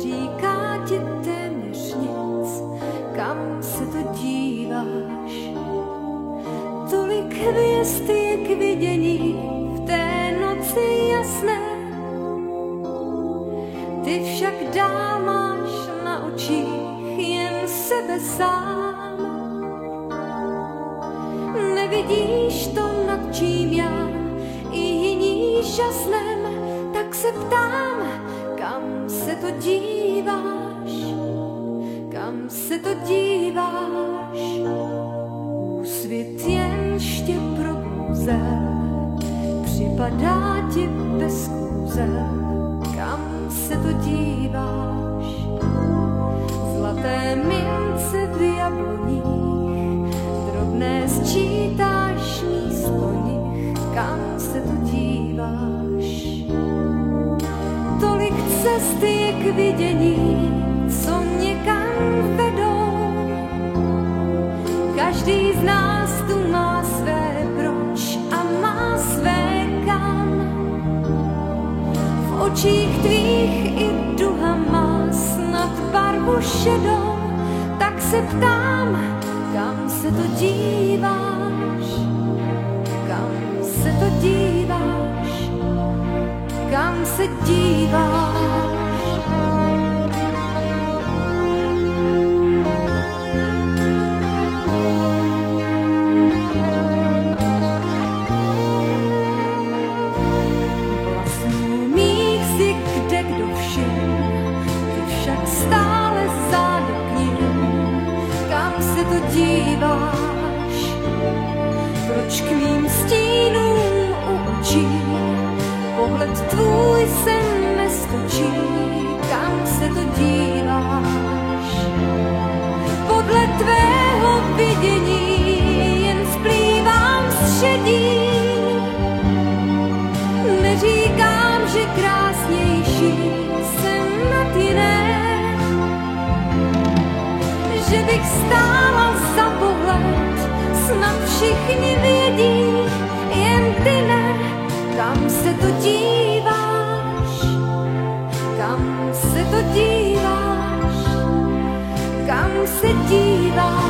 neříká ti téměř nic, kam se to díváš. Tolik hvězd je k vidění v té noci jasné, ty však dál máš na očích jen sebe sám. Nevidíš to, nad čím já i jiní žasnem, tak se ptám, kam se to díváš, kam se to díváš. Úsvit jenž tě probouzel, připadá ti bez kůzel, kam se to díváš. Zlaté mince v jabloních, drobné sčítáš místo nich, kam se to díváš. Tolik cest je k vidění, co někam vedou. Každý z nás tu má své proč a má své kam. V očích tvých i duha má snad barvu šedou, tak se ptám, kam se to díváš, kam se to díváš, kam se díváš. Vlasů mých si kde kdo všim, ty však stále zády k nim, kam se to díváš. Proč k mým stínům u očí pohled tvůj sem neskočí, kam se to díváš. Podle tvého vidění jen splývám z šedí. Neříkám, že krásnější jsem nad jiné, že bych stála za pohled, snad všichni vědí, jen ty ne. Kam se to díváš, kam se to díváš, kam se díváš.